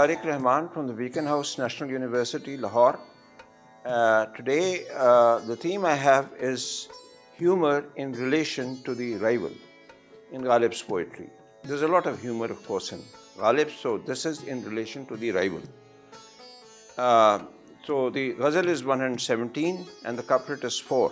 Tariq Rehman from the Beconhouse National University, Lahore. Today, the theme I have is humor in relation to the rival in Ghalib's poetry. There's a lot of humor, of course, in Ghalib, so this is in relation to the rival. So the ghazal is 117 and the couplet is 4.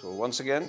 So once again,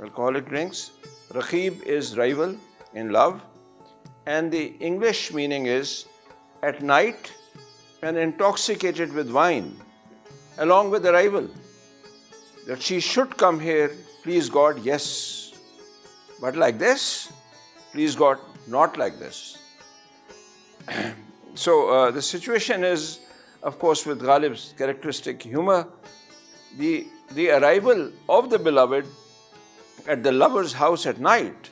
alcoholic drinks. Raqib is rival in love, and the English meaning is at night and intoxicated with wine along with the rival. That she should come here, please God, yes, but like this, please God, not like this. So the situation is, of course, with Ghalib's characteristic humor, the arrival of the beloved at the lover's house at night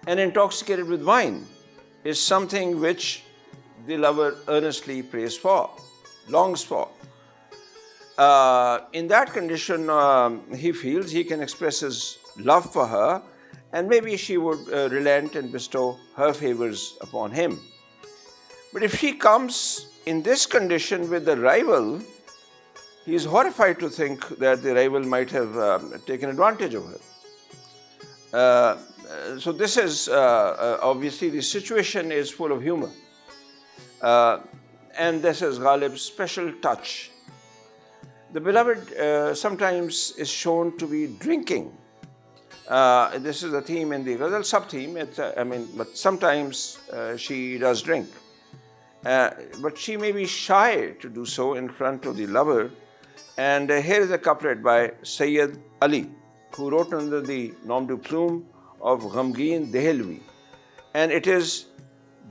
and intoxicated with wine is something which the lover earnestly prays for, longs for. In that condition, he feels he can express his love for her, and maybe she would relent and bestow her favors upon him. But if she comes in this condition with the rival, he is horrified to think that the rival might have taken advantage of her. So this is obviously the situation is full of humor, and this is Ghalib's special touch. The beloved sometimes is shown to be drinking. This is a theme in the ghazal, sub-theme. But sometimes she does drink, but she may be shy to do so in front of the lover. And here is a couplet by Sayyid Ali, who wrote under the nom de plume of Ghamgeen Dehelvi, and it is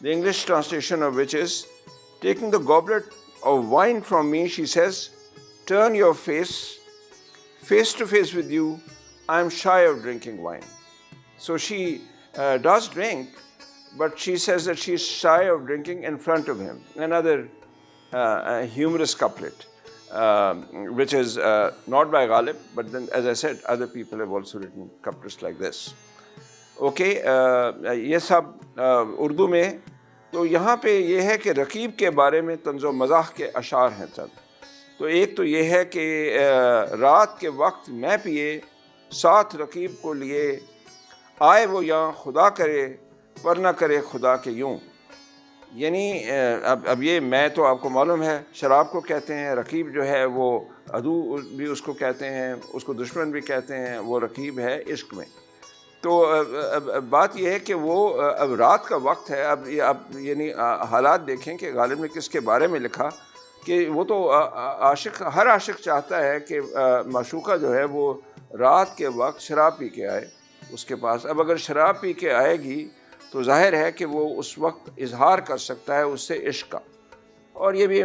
The English translation of which is, taking the goblet of wine from me, she says, turn your face to face with you, I am shy of drinking wine. So she does drink, but she says that she is shy of drinking in front of him. Another humorous couplet, which is not by Ghalib, but then, as I said, other people have also written couplets like this. Okay, یہ سب اردو میں. تو یہاں پہ یہ ہے کہ رقیب کے بارے میں طنز و مزاح کے اشعار ہیں چند. تو ایک تو یہ ہے کہ رات کے وقت میں پیے ساتھ رقیب کو لیے آئے وہ یہاں خدا کرے پر نہ کرے خدا کے یوں. یعنی اب یہ میں تو آپ کو معلوم ہے شراب کو کہتے ہیں, رقیب جو ہے وہ عدو بھی اس کو کہتے ہیں, اس کو دشمن بھی کہتے ہیں, وہ رقیب ہے عشق میں. تو بات یہ ہے کہ وہ اب رات کا وقت ہے. اب یعنی حالات دیکھیں کہ غالب نے کس کے بارے میں لکھا کہ وہ تو عاشق, ہر عاشق چاہتا ہے کہ معشوقہ جو ہے وہ رات کے وقت شراب پی کے آئے اس کے پاس. اب اگر شراب پی کے آئے گی تو ظاہر ہے کہ وہ اس وقت اظہار کر سکتا ہے اس سے عشق کا, اور یہ بھی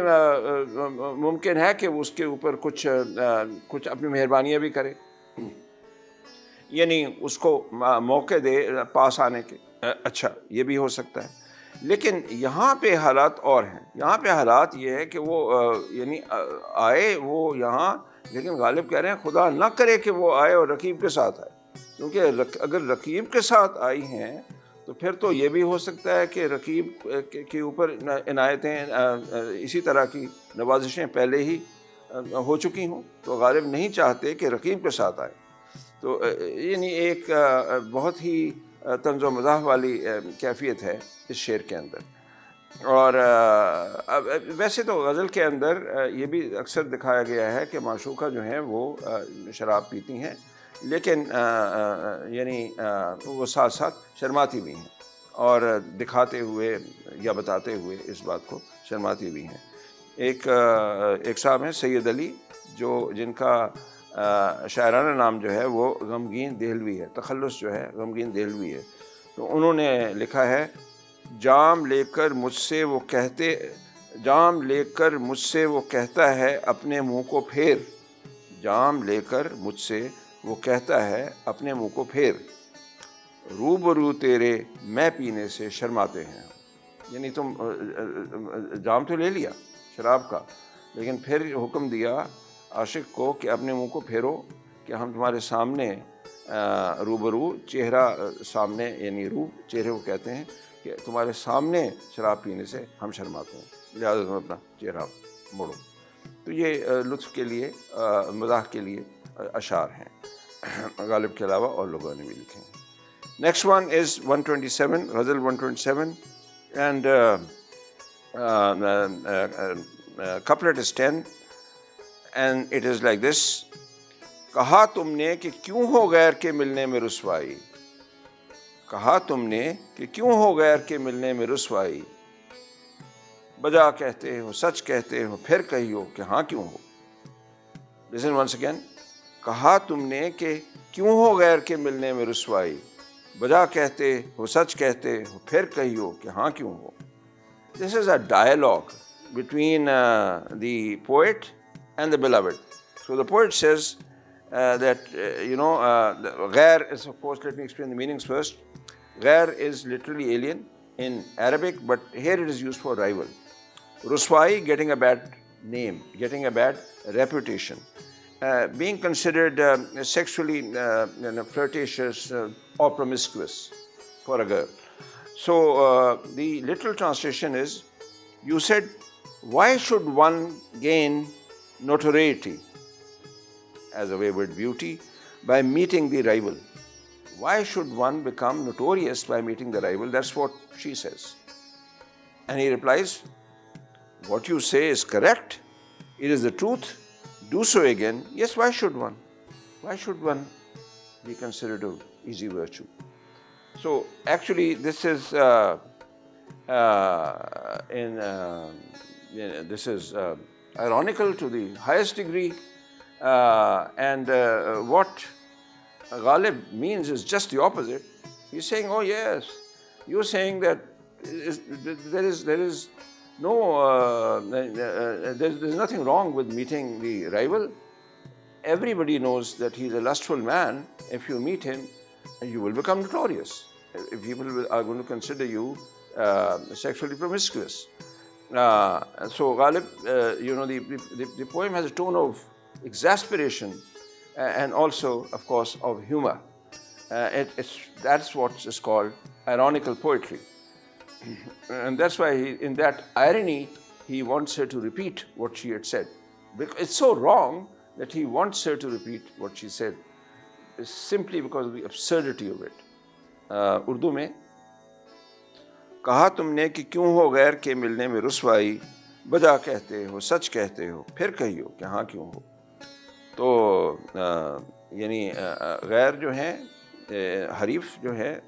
ممکن ہے کہ وہ اس کے اوپر کچھ اپنی مہربانیاں بھی کرے, یعنی اس کو موقع دے پاس آنے کے. اچھا, یہ بھی ہو سکتا ہے. لیکن یہاں پہ حالات اور ہیں. یہاں پہ حالات یہ ہے کہ وہ یعنی آئے وہ یہاں, لیکن غالب کہہ رہے ہیں خدا نہ کرے کہ وہ آئے اور رقیب کے ساتھ آئے, کیونکہ اگر رقیب کے ساتھ آئی ہیں تو پھر تو یہ بھی ہو سکتا ہے کہ رقیب کے اوپر عنایتیں اسی طرح کی نوازشیں پہلے ہی ہو چکی ہوں, تو غالب نہیں چاہتے کہ رقیب کے ساتھ آئے. تو یعنی ایک بہت ہی طنز و مزاح والی کیفیت ہے اس شعر کے اندر. اور ویسے تو غزل کے اندر یہ بھی اکثر دکھایا گیا ہے کہ معشوقہ جو ہیں وہ شراب پیتی ہیں, لیکن یعنی وہ ساتھ ساتھ شرماتی بھی ہیں اور دکھاتے ہوئے یا بتاتے ہوئے اس بات کو شرماتی بھی ہیں. ایک صاحب ہیں سید علی، جن کا شاعرانہ نام جو ہے وہ غمگین دہلوی ہے، تخلص جو ہے غمگین دہلوی ہے. تو انہوں نے لکھا ہے، جام لے کر مجھ سے وہ کہتا ہے اپنے منہ کو پھیر. جام لے کر مجھ سے وہ کہتا ہے اپنے منہ کو پھیر. روبرو تیرے میں پینے سے شرماتے ہیں. یعنی تم جام تو لے لیا شراب کا، لیکن پھر حکم دیا عاشق کو کہ اپنے منہ کو پھیرو، کہ ہم تمہارے سامنے روبرو، چہرہ سامنے، یعنی روح چہرے کو کہتے ہیں، کہ تمہارے سامنے شراب پینے سے ہم شرماتے ہیں، لہٰذا تم اپنا چہرہ موڑو. تو یہ لطف کے لیے، مزاح کے لیے اشعار ہیں، غالب کے علاوہ اور لوگوں نے بھی لکھے ہیں. Next one is 127، ghazal 127، and couplet is 10 and it is like this. کہا تم نے کہ کیوں ہو غیر کے ملنے میں رسوائی. کہا تم نے کہ کیوں ہو غیر کے ملنے میں رسوائی. بجا کہتے ہو سچ کہتے ہو پھر کہیو کہ ہاں کیوں ہو. listen once again. کہا تم نے کہ کیوں ہو غیر کے ملنے میں رسوائی. بجا کہتے ہو سچ کہتے ہو پھر کہیو کہ ہاں کیوں ہو. This is a dialogue between the poet and the beloved. So the poet says that, ghair is, of course, let me explain the meanings first. Ghair is literally alien in Arabic, but here it is used for rival. Ruswai, getting a bad name, getting a bad reputation, being considered sexually flirtatious or promiscuous for a girl. So the literal translation is, you said, why should one gain notoriety as a wayward beauty by meeting the rival? Why should one become notorious by meeting the rival? That's what she says. And he replies, what you say is correct. It is the truth. Do so again. Yes, why should one? Why should one be considered an easy virtue? So actually this is this is ironical to the highest degree, and what Ghalib means is just the opposite. He's saying, oh yes, you're saying that there is no there's nothing wrong with meeting the rival. Everybody knows that he's a lustful man. If you meet him, you will become notorious. People are going to consider you sexually promiscuous. So Ghalib, the poem has a tone of exasperation and also, of course, of humor. That's what is called ironical poetry. And that's why in that irony, he wants her to repeat what she had said. Because it's so wrong that he wants her to repeat what she said, simply because of the absurdity of it. Urdu میں، کہا تم نے کہ کیوں ہو غیر کے ملنے میں رسوائی. بجا کہتے ہو سچ کہتے ہو پھر کہیو کہ ہاں کیوں ہو. تو یعنی غیر جو ہیں، حریف جو ہے،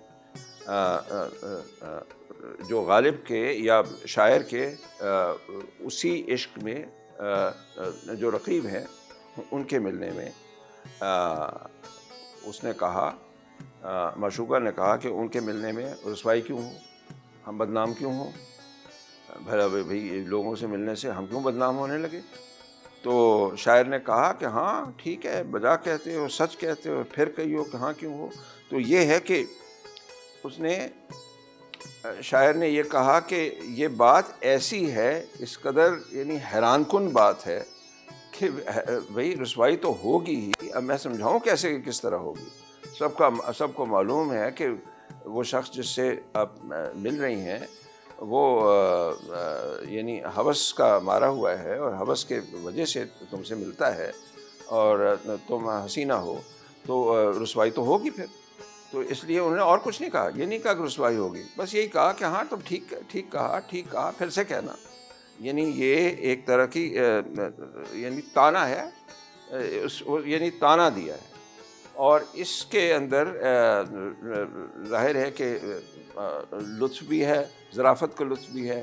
جو غالب کے یا شاعر کے اسی عشق میں جو رقیب ہیں، ان کے ملنے میں اس نے کہا، معشوقہ نے کہا کہ ان کے ملنے میں رسوائی کیوں ہو، ہم بدنام کیوں ہوں. بھلا بھائی لوگوں سے ملنے سے ہم کیوں بدنام ہونے لگے. تو شاعر نے کہا کہ ہاں ٹھیک ہے، بجا کہتے ہو سچ کہتے ہو پھر کہیو کہ ہاں کیوں ہو. تو یہ ہے کہ شاعر نے یہ کہا کہ یہ بات ایسی ہے، اس قدر یعنی حیران کن بات ہے کہ بھائی رسوائی تو ہوگی ہی. اب میں سمجھاؤں کیسے کہ کس طرح ہوگی. سب کو معلوم ہے کہ وہ شخص جس سے آپ مل رہی ہیں وہ یعنی ہوس کا مارا ہوا ہے، اور ہوس کے وجہ سے تم سے ملتا ہے، اور تم حسینہ ہو تو رسوائی تو ہوگی پھر. تو اس لیے انہوں نے اور کچھ نہیں کہا. یہ نہیں کہا کہ رسوائی ہوگی، بس یہی کہا کہ ہاں تم ٹھیک کہا پھر سے کہنا. یعنی یہ ایک طرح کی یعنی طعنہ ہے، یعنی طعنہ دیا ہے. اور اس کے اندر ظاہر ہے کہ لطف بھی ہے، ظرافت کا لطف بھی ہے،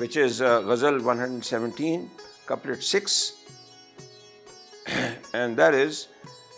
which is Ghazal 117, couplet 6, and that is,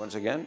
Once again,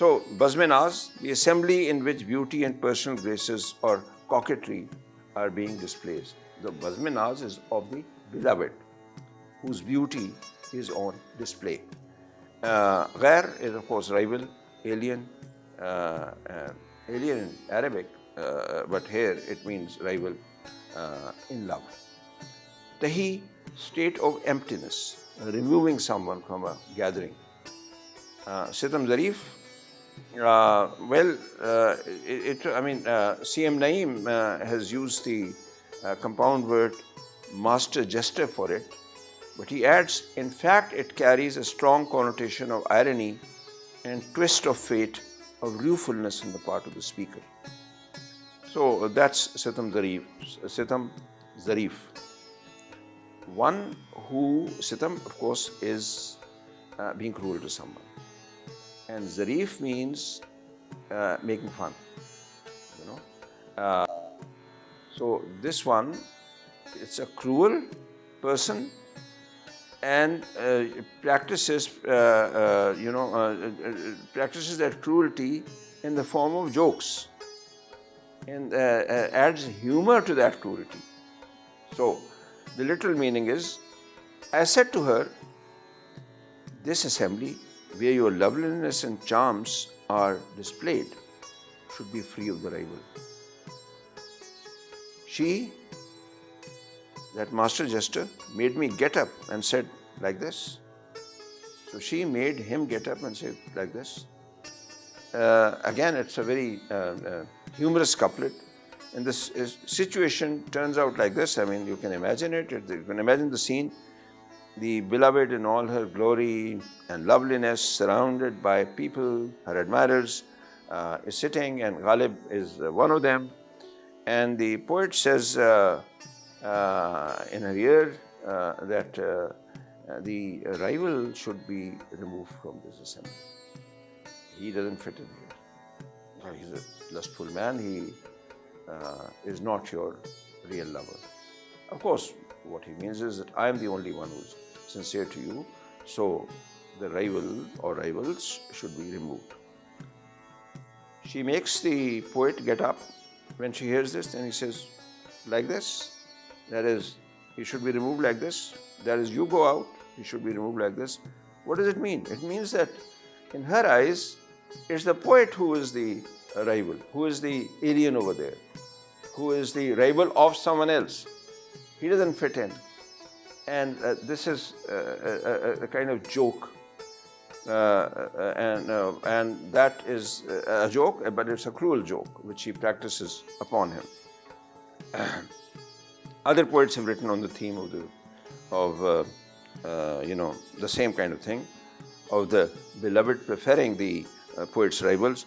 So, Bazmenaz, the assembly in which beauty and personal graces or coquetry are being displayed. The Bazmenaz is of the beloved, whose beauty is on display. Ghair is of course rival, alien, alien in Arabic, but here it means rival in love. Tahi, state of emptiness, removing someone from a gathering. Sitam Zarif, CM Naeem has used the compound word master jester for it, but he adds, in fact, it carries a strong connotation of irony and twist of fate, of ruefulness on the part of the speaker. So that's Sitam Zarif. One who, Sitam, of course, is being cruel to someone. And Zarif means making fun, so this one, it's a cruel person and practices that cruelty in the form of jokes and adds humor to that cruelty. So the literal meaning is, I said to her, this assembly where your loveliness and charms are displayed should be free of the rival. She, that master jester, made me get up and said like this. So she made him get up and say like this. Again, it's a very humorous couplet. And this situation turns out like this. I mean, you can imagine it. You can imagine the scene. The beloved in all her glory and loveliness, surrounded by people, her admirers, is sitting, and Ghalib is one of them. And the poet says in her ear that the rival should be removed from this assembly. He doesn't fit in here. He's a lustful man. He is not your real lover. Of course, what he means is that I am the only one who's sincere to you, so the rival or rivals should be removed. She makes the poet get up when she hears this, and he says, like this, that is, he should be removed like this, that is, you go out, he should be removed like this. What does it mean? It means that in her eyes, it's the poet who is the rival, who is the alien over there, who is the rival of someone else. He doesn't fit in. And this is a kind of joke, and that is a joke, but it's a cruel joke which he practices upon him. Other poets have written on the theme of the same kind of thing, of the beloved preferring the poet's rivals.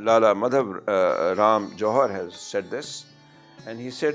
Lala Madhav Ram Johar has said this, and he said,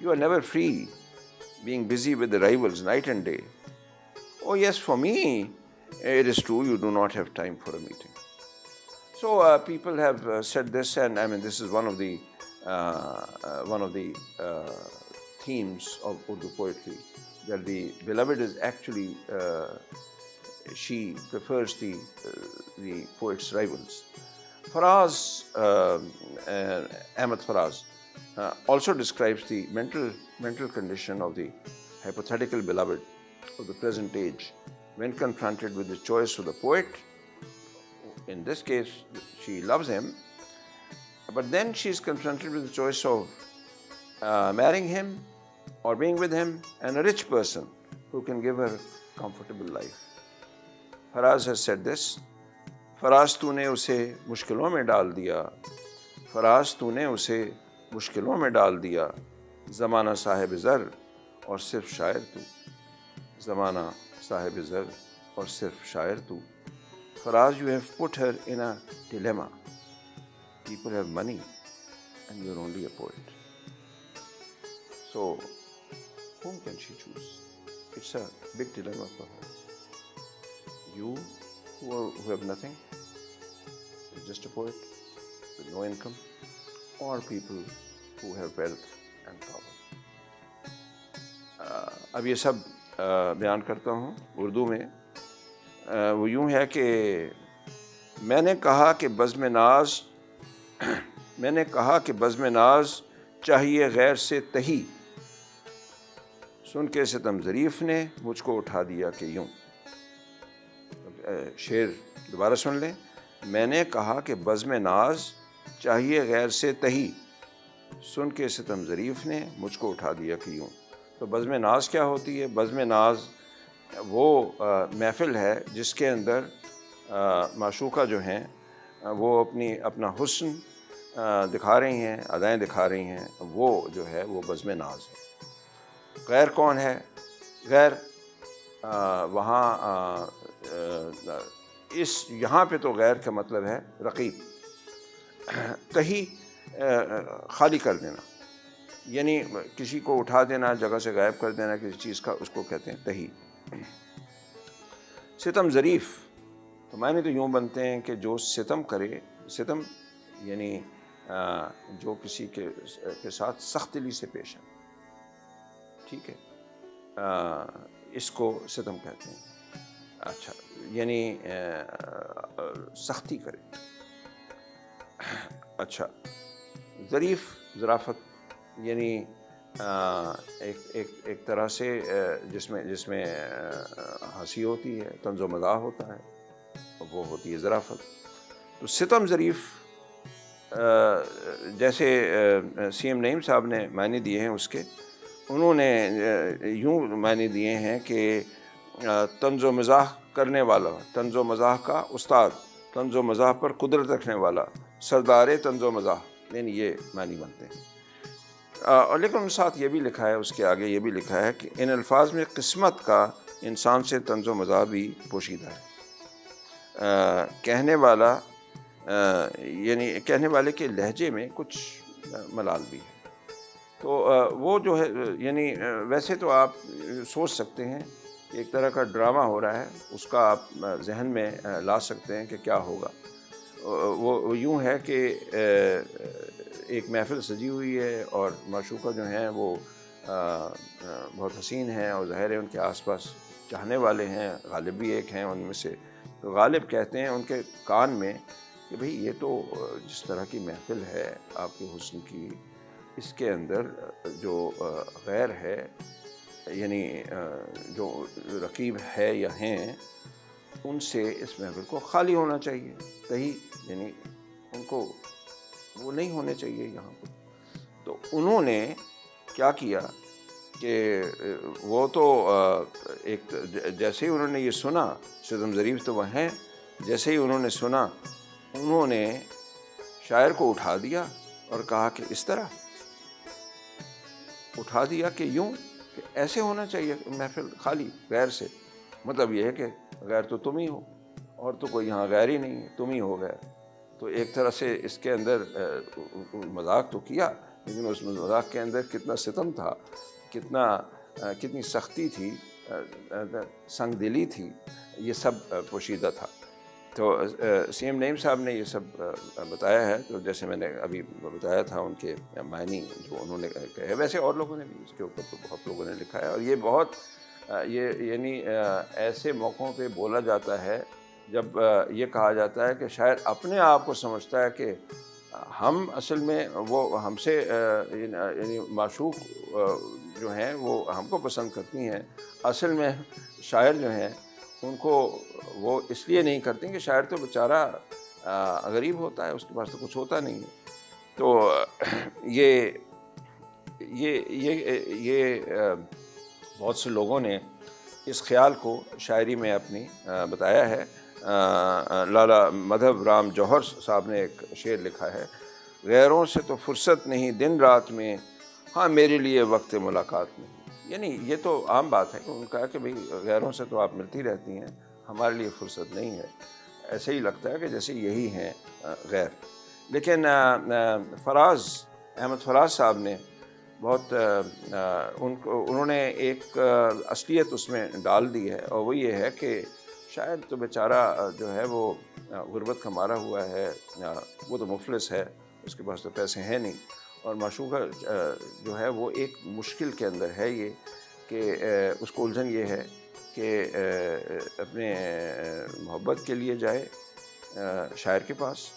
You are never free, being busy with the rivals night and day. Oh yes, for me, it is true, you do not have time for a meeting. So people have said this, and I mean this is one of the themes of Urdu poetry, that the beloved is actually, she prefers the poet's rivals. Faraz, Ahmad Faraz, also describes the mental condition of the hypothetical beloved of the present age when confronted with the choice of the poet. In this case, she loves him, but then she is confronted with the choice of marrying him or being with him, and a rich person who can give her comfortable life. Faraz has said this. فراز تو نے اسے مشکلوں میں ڈال دیا، فراز تو نے اسے مشکلوں میں ڈال دیا، زمانہ صاحب زر اور صرف شاعر تو، زمانہ صاحب زر اور صرف شاعر تو. Faraz, you have put her in a dilemma. People have money and you're only a poet. So, whom can she choose? It's a big dilemma for her. You, who have nothing, you're just a poet with no income, or people who have wealth and power. اب یہ سب بیان کرتا ہوں اردو میں. وہ یوں ہے کہ میں نے کہا کہ بزم ناز میں نے کہا کہ بزم ناز چاہیے غیر سے تہی، سن کے ستم ظریف نے مجھ کو اٹھا دیا کہ یوں. شعر دوبارہ سن لیں. میں نے کہا کہ بزم ناز چاہیے غیر سے تہی، سن کے ستم ظریف نے مجھ کو اٹھا دیا کہ یوں. تو بزم ناز کیا ہوتی ہے؟ بزم ناز وہ محفل ہے جس کے اندر معشوقہ جو ہیں وہ اپنا حسن دکھا رہی ہیں، ادائیں دکھا رہی ہیں. وہ جو ہے وہ بزم ناز ہے. غیر کون ہے؟ غیر وہاں یہاں پہ تو غیر کا مطلب ہے رقیب. تہی خالی کر دینا، یعنی کسی کو اٹھا دینا، جگہ سے غائب کر دینا کسی چیز کا، اس کو کہتے ہیں تہی. ستم ظریف تو معنی تو یوں بنتے ہیں کہ جو ستم کرے. ستم یعنی جو کسی کے ساتھ سخت دلی سے پیش آئے. ٹھیک ہے، اس کو ستم کہتے ہیں. اچھا، یعنی سختی کرے. اچھا، ظریف ظرافت یعنی ایک طرح سے جس میں ہنسی ہوتی ہے، طنز و مزاح ہوتا ہے، وہ ہوتی ہے ظرافت. تو ستم ظریف جیسے سی ایم نعیم صاحب نے معنی دیے ہیں اس کے، انہوں نے یوں معنی دیے ہیں کہ طنز و مزاح کرنے والا، طنز و مزاح کا استاد، طنز و مزاح پر قدرت رکھنے والا، سردار طنز و مزاح، یعنی یہ معنی بنتے ہیں. اور لیکن ساتھ یہ بھی لکھا ہے، اس کے آگے یہ بھی لکھا ہے کہ ان الفاظ میں قسمت کا انسان سے طنز و مزاح بھی پوشیدہ ہے. کہنے والا یعنی کہنے والے کے لہجے میں کچھ ملال بھی ہے. تو وہ جو ہے یعنی ویسے تو آپ سوچ سکتے ہیں کہ ایک طرح کا ڈرامہ ہو رہا ہے، اس کا آپ ذہن میں لا سکتے ہیں کہ کیا ہوگا. وہ یوں ہے کہ ایک محفل سجی ہوئی ہے اور معشوقہ جو ہیں وہ بہت حسین ہیں، اور ظاہر ہے ان کے آس پاس چاہنے والے ہیں. غالب بھی ایک ہیں ان میں سے. تو غالب کہتے ہیں ان کے کان میں کہ بھئی یہ تو جس طرح کی محفل ہے آپ کے حسن کی، اس کے اندر جو غیر ہے، یعنی جو رقیب ہے یا ہیں، ان سے اس محفل کو خالی ہونا چاہیے. تہی یعنی ان کو وہ نہیں ہونے چاہیے یہاں پر. تو انہوں نے کیا کیا کہ وہ تو ایک جیسے ہی انہوں نے یہ سنا، ستم ظریف تو وہ ہیں، جیسے ہی انہوں نے سنا، انہوں نے شاعر کو اٹھا دیا اور کہا کہ اس طرح اٹھا دیا کہ یوں، کہ ایسے ہونا چاہیے محفل خالی غیر سے. مطلب یہ ہے کہ غیر تو تم ہی ہو، اور تو کوئی یہاں غیر ہی نہیں ہے، تم ہی ہو غیر. تو ایک طرح سے اس کے اندر مذاق تو کیا، لیکن اس مذاق کے اندر کتنا ستم تھا، کتنی سختی تھی، سنگ دلی تھی، یہ سب پوشیدہ تھا. تو سی ایم نعیم صاحب نے یہ سب بتایا ہے. تو جیسے میں نے ابھی بتایا تھا ان کے معنی جو انہوں نے کہے، ویسے اور لوگوں نے بھی اس کے اوپر تو بہت لوگوں نے لکھا ہے. اور یہ بہت یہ یعنی ایسے موقعوں پہ بولا جاتا ہے جب یہ کہا جاتا ہے کہ شاعر اپنے آپ کو سمجھتا ہے کہ ہم اصل میں وہ ہم سے یعنی معشوق جو ہیں وہ ہم کو پسند کرتی ہیں. اصل میں شاعر جو ہیں ان کو وہ اس لیے نہیں کرتے کہ شاعر تو بیچارہ غریب ہوتا ہے، اس کے پاس تو کچھ ہوتا نہیں ہے. تو یہ یہ بہت سے لوگوں نے اس خیال کو شاعری میں اپنی بتایا ہے. لالا مدھو رام جوہر صاحب نے ایک شعر لکھا ہے: غیروں سے تو فرصت نہیں دن رات میں، ہاں میرے لیے وقت ملاقات نہیں. یعنی یہ تو عام بات ہے کہ انہوں نے کہا کہ بھئی غیروں سے تو آپ ملتی رہتی ہیں، ہمارے لیے فرصت نہیں ہے. ایسے ہی لگتا ہے کہ جیسے یہی ہیں غیر. لیکن فراز احمد فراز صاحب نے بہت انہوں نے ایک اصلیت اس میں ڈال دی ہے، اور وہ یہ ہے کہ شاید تو بیچارہ جو ہے وہ غربت کا مارا ہوا ہے، وہ تو مفلس ہے، اس کے پاس تو پیسے ہیں نہیں، اور معشوقہ جو ہے وہ ایک مشکل کے اندر ہے. یہ کہ اس کو الجھن یہ ہے کہ اپنے محبت کے لیے جائے شاعر کے پاس،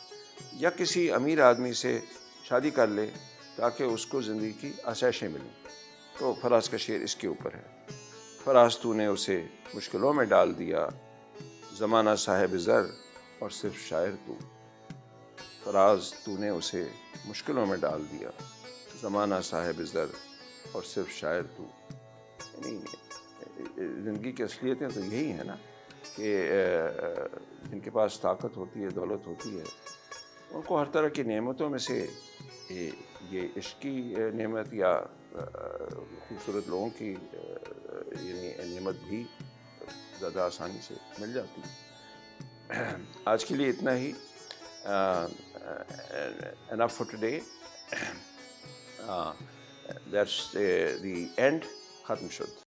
یا کسی امیر آدمی سے شادی کر لے تاکہ اس کو زندگی کی آسائشیں ملیں. تو فراز کا شعر اس کے اوپر ہے: فراز تو نے اسے مشکلوں میں ڈال دیا، زمانہ صاحب زر اور صرف شاعر تو. فراز تو نے اسے مشکلوں میں ڈال دیا، زمانہ صاحب زر اور صرف شاعر تو. یعنی زندگی کی اصلیتیں تو یہی ہیں نا کہ جن کے پاس طاقت ہوتی ہے، دولت ہوتی ہے، ان کو ہر طرح کی نعمتوں میں سے یہ عشق کی نعمت یا خوبصورت لوگوں کی یعنی نعمت بھی زیادہ آسانی سے مل جاتی ہے. آج کے لیے اتنا ہی. enough for today. That's the end. ختم شد.